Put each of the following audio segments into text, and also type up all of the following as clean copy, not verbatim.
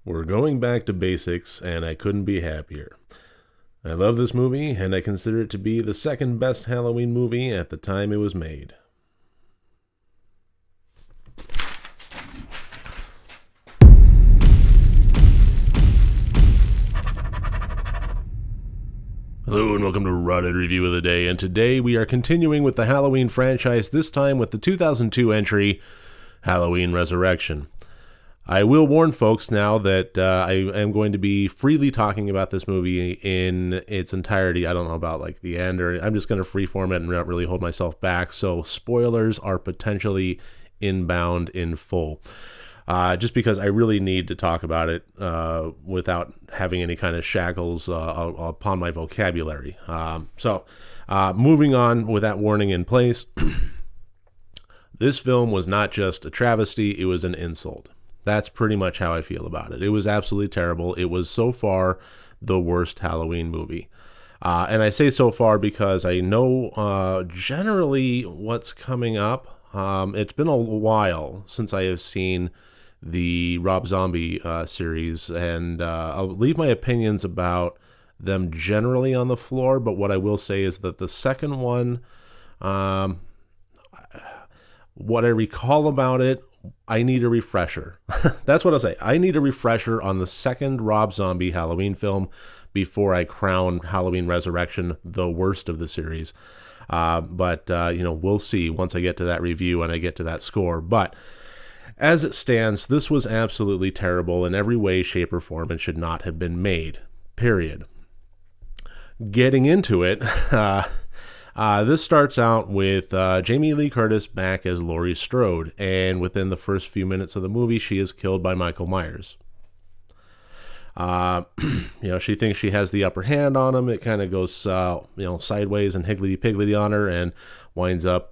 We're going back to basics, and I couldn't be happier. I love this movie, and I consider it to be the second best Halloween movie at the time it was made. Hello and welcome to Rotted Review of the Day, and today we are continuing with the Halloween franchise, this time with the 2002 entry, Halloween Resurrection. I will warn folks now that I am going to be freely talking about this movie in its entirety. I don't know about like the end, or I'm just going to freeform it and not really hold myself back. So spoilers are potentially inbound in full. Just because I really need to talk about it without having any kind of shackles upon my vocabulary. So moving on with that warning in place, this film was not just a travesty, it was an insult. That's pretty much how I feel about it. It was absolutely terrible. It was so far the worst Halloween movie. And I say so far because I know generally what's coming up. It's been a while since I have seen the Rob Zombie series, and I'll leave my opinions about them generally on the floor, but what I will say is that the second one, what I recall about it, I need a refresher. That's what I'll say. I need a refresher on the second Rob Zombie Halloween film before I crown Halloween Resurrection the worst of the series. But we'll see once I get to that review and I get to that score. But as it stands, this was absolutely terrible in every way, shape, or form and should not have been made. Period. Getting into it, this starts out with Jamie Lee Curtis back as Laurie Strode, and within the first few minutes of the movie, she is killed by Michael Myers. She thinks she has the upper hand on him. It kind of goes, sideways and higgledy-piggledy on her, and winds up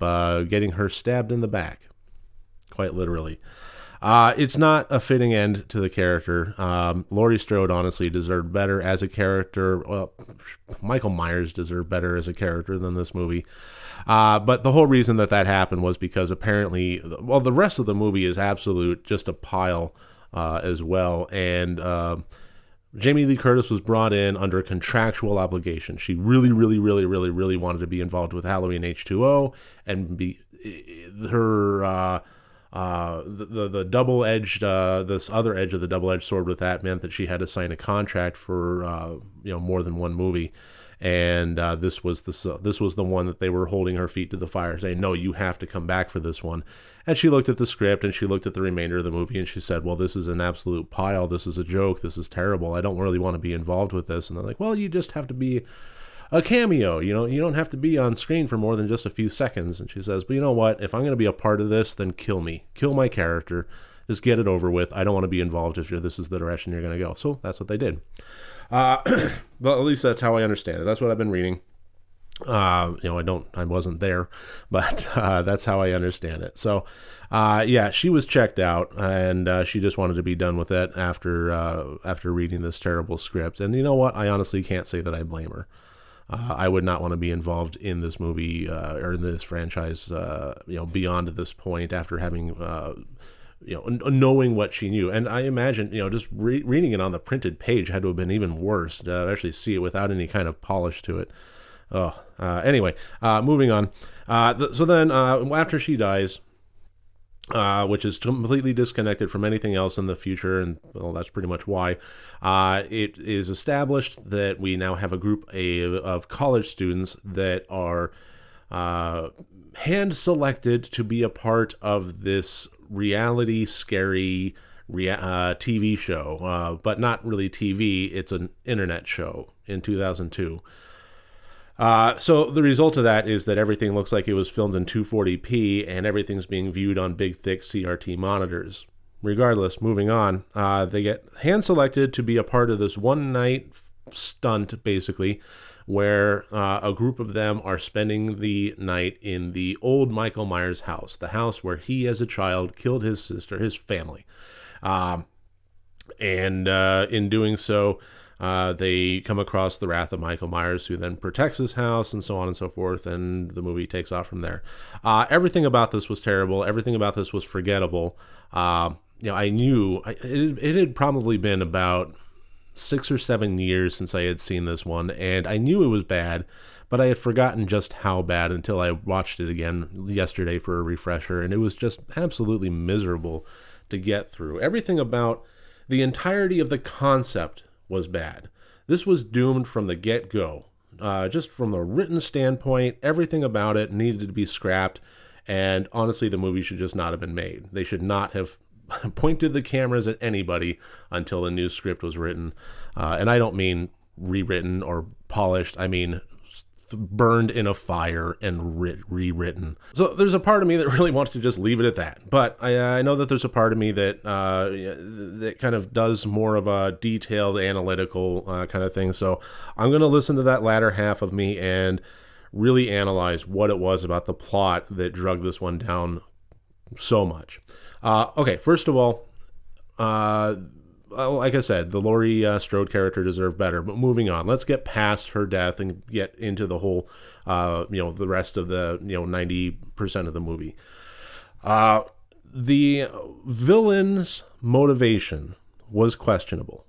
getting her stabbed in the back, quite literally. It's not a fitting end to the character. Laurie Strode honestly deserved better as a character. Well, Michael Myers deserved better as a character than this movie. But the whole reason that happened was because apparently, the rest of the movie is absolute just a pile as well. And Jamie Lee Curtis was brought in under contractual obligation. She really, really, really, really, really wanted to be involved with Halloween H2O and be her. The double-edged, this other edge of the double-edged sword with that meant that she had to sign a contract for more than one movie, and this was the one that they were holding her feet to the fire, saying, "No, you have to come back for this one." And she looked at the script and she looked at the remainder of the movie and she said, "Well, this is an absolute pile. This is a joke. This is terrible. I don't really want to be involved with this." And they're like, "Well, you just have to be a cameo, you don't have to be on screen for more than just a few seconds." And she says, "But you know what? If I'm going to be a part of this, then kill me. Kill my character. Just get it over with. I don't want to be involved if this is the direction you're going to go." So that's what they did. Well, at least that's how I understand it. That's what I've been reading. I wasn't there, but that's how I understand it. So, she was checked out, and she just wanted to be done with it after reading this terrible script. And you know what? I honestly can't say that I blame her. I would not want to be involved in this movie or in this franchise, beyond this point after having, knowing what she knew. And I imagine, just reading it on the printed page had to have been even worse to actually see it without any kind of polish to it. Anyway, moving on. So then after she dies, which is completely disconnected from anything else in the future, and well, that's pretty much why. It is established that we now have a group of college students that are hand-selected to be a part of this reality, scary TV show, but not really TV. It's an internet show in 2002. So the result of that is that everything looks like it was filmed in 240p and everything's being viewed on big, thick CRT monitors. Regardless, moving on, they get hand-selected to be a part of this one-night stunt, basically, where a group of them are spending the night in the old Michael Myers house, the house where he, as a child, killed his sister, his family. And in doing so, they come across the wrath of Michael Myers, who then protects his house, and so on and so forth, and the movie takes off from there. Everything about this was terrible. Everything about this was forgettable. I knew it had probably been about 6 or 7 years since I had seen this one, and I knew it was bad, but I had forgotten just how bad until I watched it again yesterday for a refresher, and it was just absolutely miserable to get through. Everything about the entirety of the concept was bad. This was doomed from the get-go. Just from a written standpoint, everything about it needed to be scrapped, and honestly, the movie should just not have been made. They should not have pointed the cameras at anybody until a new script was written. And I don't mean rewritten or polished. I mean burned in a fire and rewritten. So there's a part of me that really wants to just leave it at that. But I know that there's a part of me that that kind of does more of a detailed, analytical kind of thing. So I'm going to listen to that latter half of me and really analyze what it was about the plot that drug this one down so much. Okay, first of all, like I said, the Laurie Strode character deserved better. But moving on, let's get past her death and get into the whole, the rest of the 90% of the movie. The villain's motivation was questionable,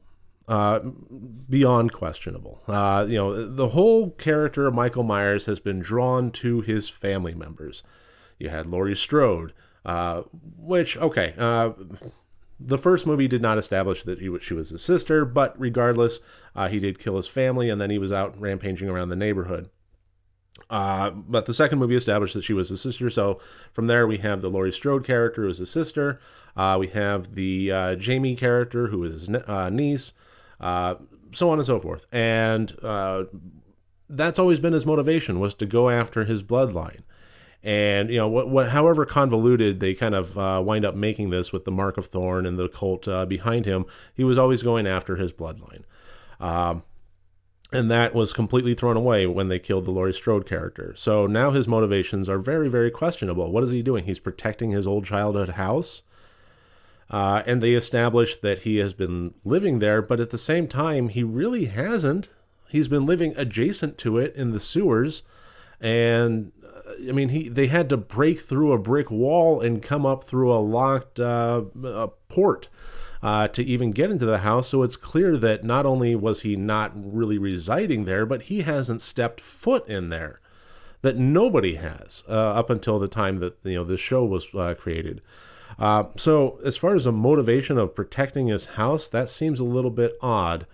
beyond questionable. The whole character of Michael Myers has been drawn to his family members. You had Laurie Strode. Which, okay, the first movie did not establish that she was his sister, but regardless, he did kill his family, and then he was out rampaging around the neighborhood. But the second movie established that she was his sister, so from there we have the Laurie Strode character, who is his sister. We have the Jamie character, who is his niece, so on and so forth. And that's always been his motivation, was to go after his bloodline. And, however convoluted they kind of wind up making this with the Mark of Thorn and the cult behind him, he was always going after his bloodline. And that was completely thrown away when they killed the Laurie Strode character. So now his motivations are very, very questionable. What is he doing? He's protecting his old childhood house. And they established that he has been living there, but at the same time, he really hasn't. He's been living adjacent to it in the sewers. And they had to break through a brick wall and come up through a locked port to even get into the house. So it's clear that not only was he not really residing there, but he hasn't stepped foot in there. That nobody has up until the time that this show was created. So as far as a motivation of protecting his house, that seems a little bit odd.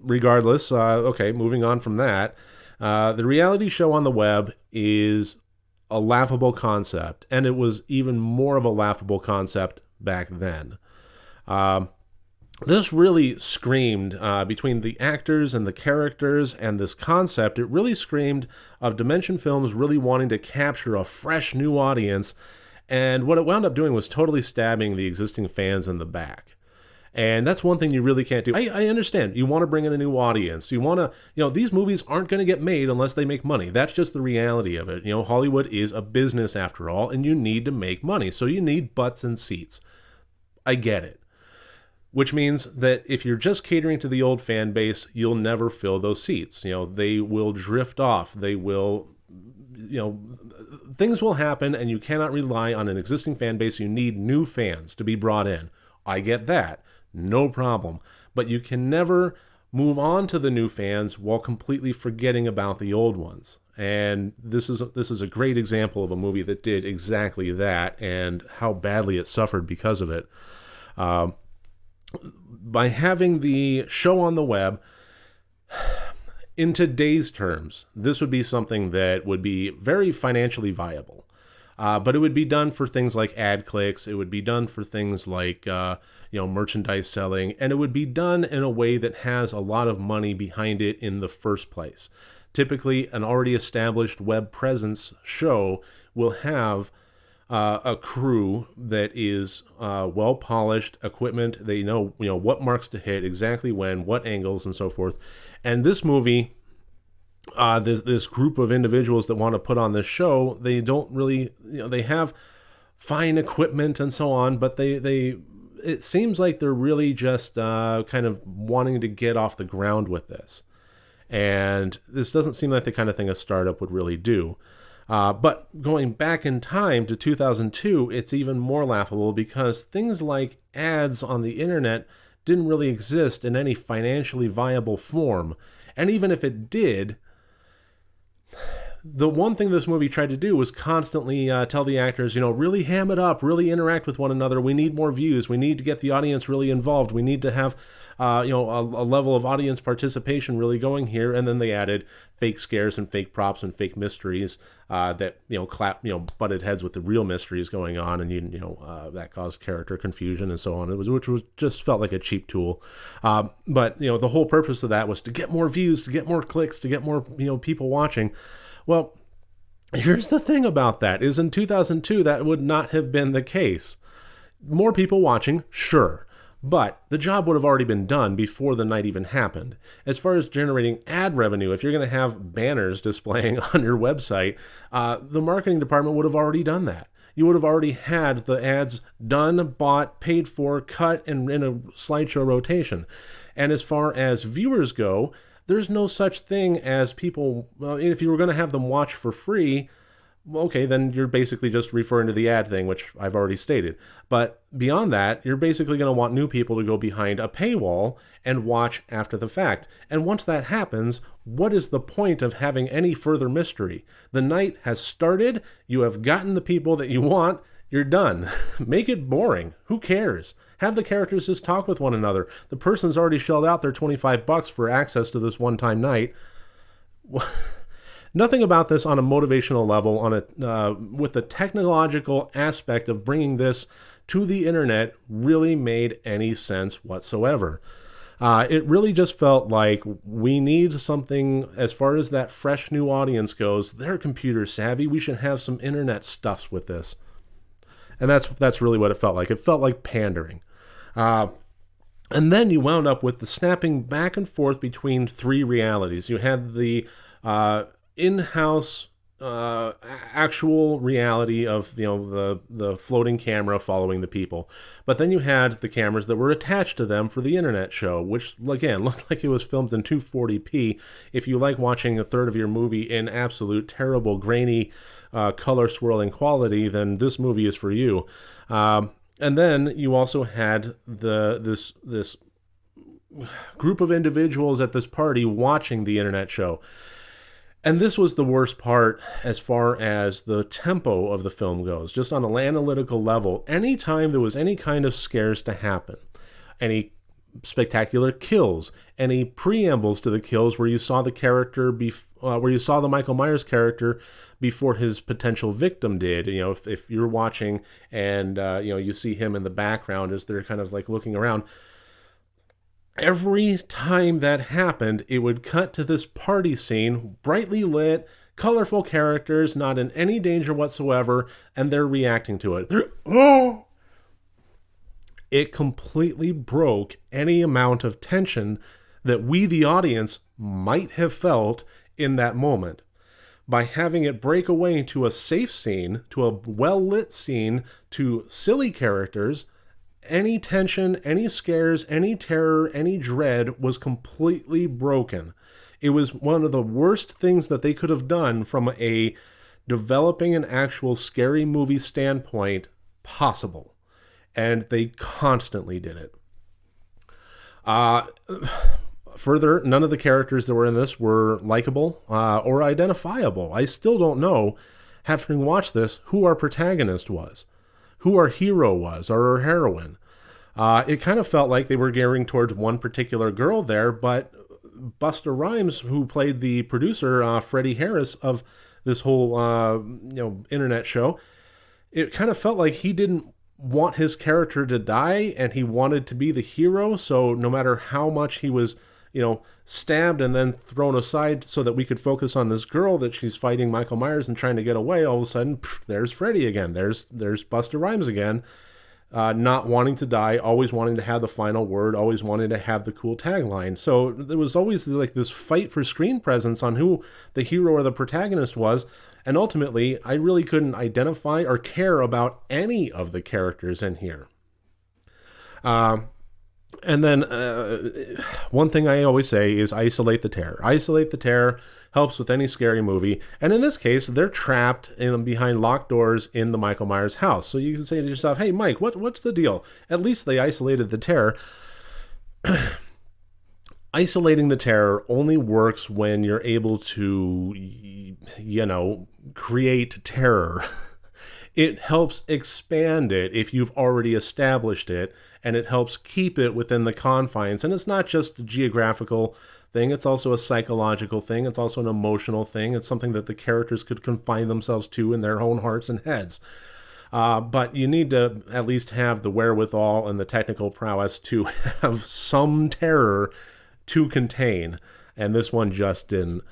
Regardless, okay, moving on from that. The reality show on the web is a laughable concept, and it was even more of a laughable concept back then. This really screamed, between the actors and the characters and this concept, it really screamed of Dimension Films really wanting to capture a fresh new audience, and what it wound up doing was totally stabbing the existing fans in the back. And that's one thing you really can't do. I understand. You want to bring in a new audience. You want to, these movies aren't going to get made unless they make money. That's just the reality of it. Hollywood is a business after all, and you need to make money. So you need butts and seats. I get it. Which means that if you're just catering to the old fan base, you'll never fill those seats. They will drift off. They will, things will happen, and you cannot rely on an existing fan base. You need new fans to be brought in. I get that. No problem. But you can never move on to the new fans while completely forgetting about the old ones. And this is a great example of a movie that did exactly that and how badly it suffered because of it. By having the show on the web, in today's terms, this would be something that would be very financially viable. But it would be done for things like ad clicks. It would be done for things like, merchandise selling. And it would be done in a way that has a lot of money behind it in the first place. Typically, an already established web presence show will have a crew that is well-polished equipment. They know, what marks to hit, exactly when, what angles, and so forth. And this movie... this group of individuals that want to put on this show, they don't really, they have fine equipment and so on, but it seems like they're really just kind of wanting to get off the ground with this. And this doesn't seem like the kind of thing a startup would really do. But going back in time to 2002, it's even more laughable because things like ads on the internet didn't really exist in any financially viable form. And even if it did, the one thing this movie tried to do was constantly tell the actors, really ham it up, really interact with one another. We need more views. We need to get the audience really involved. We need to have, a level of audience participation really going here. And then they added fake scares and fake props and fake mysteries that, butted heads with the real mysteries going on. And, that caused character confusion and so on. Which just felt like a cheap tool. But, the whole purpose of that was to get more views, to get more clicks, to get more, people watching. Well, here's the thing about that, is in 2002, that would not have been the case. More people watching, sure, but the job would have already been done before the night even happened. As far as generating ad revenue, if you're going to have banners displaying on your website, the marketing department would have already done that. You would have already had the ads done, bought, paid for, cut, and in a slideshow rotation. And as far as viewers go, there's no such thing as people, if you were going to have them watch for free, okay, then you're basically just referring to the ad thing, which I've already stated. But beyond that, you're basically going to want new people to go behind a paywall and watch after the fact. And once that happens, what is the point of having any further mystery? The night has started, you have gotten the people that you want, you're done. Make it boring. Who cares? Have the characters just talk with one another. The person's already shelled out their $25 for access to this one-time night. Nothing about this on a motivational level, with the technological aspect of bringing this to the internet, really made any sense whatsoever. It really just felt like we need something, as far as that fresh new audience goes, they're computer savvy. We should have some internet stuffs with this. And that's really what it felt like. It felt like pandering. And then you wound up with the snapping back and forth between three realities. You had the in-house actual reality of the floating camera following the people, but then you had the cameras that were attached to them for the internet show, which again looked like it was filmed in 240p. If you like watching a third of your movie in absolute terrible grainy color swirling quality, then this movie is for you. And then you also had this group of individuals at this party watching the internet show. And this was the worst part as far as the tempo of the film goes. Just on an analytical level, anytime there was any kind of scares to happen, any spectacular kills, any preambles to the kills where you saw the character where you saw the Michael Myers character before his potential victim did. If you're watching and you see him in the background as they're kind of like looking around. Every time that happened, it would cut to this party scene, brightly lit, colorful characters, not in any danger whatsoever, and they're reacting to it. Oh! It completely broke any amount of tension that we, the audience, might have felt in that moment. By having it break away to a safe scene, to a well-lit scene, to silly characters, any tension, any scares, any terror, any dread was completely broken. It was one of the worst things that they could have done from a developing an actual scary movie standpoint possible. And they constantly did it. Further, none of the characters that were in this were likable or identifiable. I still don't know, having watched this, who our protagonist was, who our hero was, or our heroine. It kind of felt like they were gearing towards one particular girl there, but Busta Rhymes, who played the producer, Freddie Harris, of this whole internet show, it kind of felt like he didn't want his character to die, and he wanted to be the hero. So no matter how much he was, stabbed and then thrown aside so that we could focus on this girl that she's fighting Michael Myers and trying to get away, all of a sudden, there's Freddy again. There's Busta Rhymes again, not wanting to die, always wanting to have the final word, always wanting to have the cool tagline. So there was always like this fight for screen presence on who the hero or the protagonist was. And ultimately, I really couldn't identify or care about any of the characters in here. And then one thing I always say is isolate the terror. Isolate the terror helps with any scary movie. And in this case, they're trapped behind locked doors in the Michael Myers house. So you can say to yourself, hey, Mike, what's the deal? At least they isolated the terror. Isolating the terror only works when you're able to, create terror. It helps expand it if you've already established it, and it helps keep it within the confines. And it's not just a geographical thing, it's also a psychological thing, it's also an emotional thing, it's something that the characters could confine themselves to in their own hearts and heads. But you need to at least have the wherewithal and the technical prowess to have some terror to contain, and this one just didn't.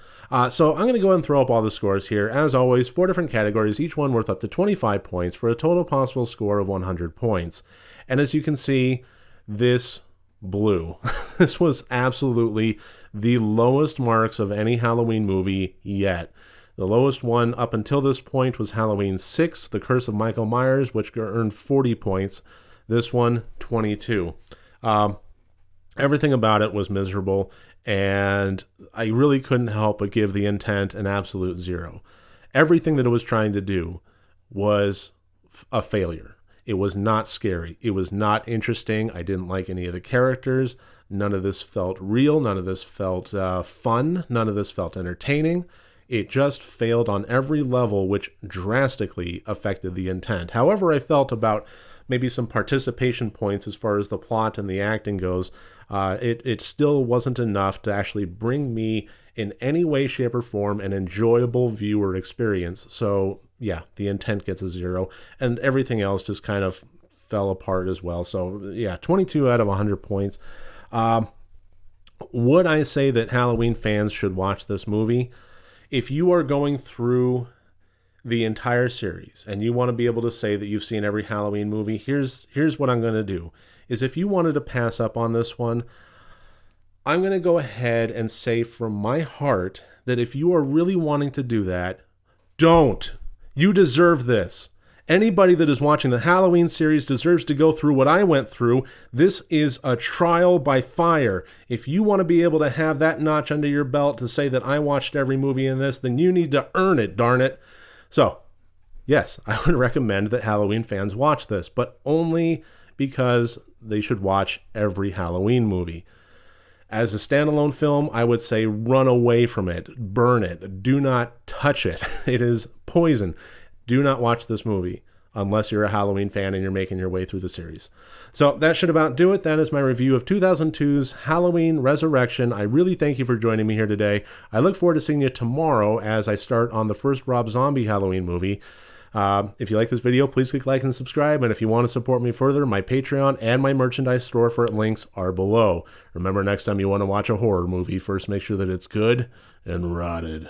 So I'm going to go ahead and throw up all the scores here. As always, 4 different categories, each one worth up to 25 points for a total possible score of 100 points. And as you can see, this blew. This was absolutely the lowest marks of any Halloween movie yet. The lowest one up until this point was Halloween 6, The Curse of Michael Myers, which earned 40 points. This one, 22. Everything about it was miserable, and I really couldn't help but give The Intent an absolute 0. Everything that it was trying to do was a failure. It was not scary. It was not interesting. I didn't like any of the characters. None of this felt real. None of this felt fun. None of this felt entertaining. It just failed on every level, which drastically affected The Intent. However, I felt about maybe some participation points as far as the plot and the acting goes, it still wasn't enough to actually bring me in any way, shape, or form an enjoyable viewer experience. So yeah, The Intent gets a 0, and everything else just kind of fell apart as well. So yeah, 22 out of 100 points. Would I say that Halloween fans should watch this movie? If you are going through the entire series and you want to be able to say that you've seen every Halloween movie, here's what I'm going to do. Is if you wanted to pass up on this one, I'm going to go ahead and say from my heart that if you are really wanting to do that, don't. You deserve this. Anybody that is watching the Halloween series deserves to go through what I went through. This is a trial by fire. If you want to be able to have that notch under your belt to say that I watched every movie in this, then you need to earn it, darn it. So, yes, I would recommend that Halloween fans watch this, but only because they should watch every Halloween movie. As a standalone film, I would say run away from it, burn it, do not touch it. It is poison. Do not watch this movie unless you're a Halloween fan and you're making your way through the series. So that should about do it. That is my review of 2002's Halloween Resurrection. I really thank you for joining me here today. I look forward to seeing you tomorrow as I start on the first Rob Zombie Halloween movie. If you like this video, please click like and subscribe. And if you want to support me further, my Patreon and my merchandise storefront links are below. Remember, next time you want to watch a horror movie, first make sure that it's good and rotted.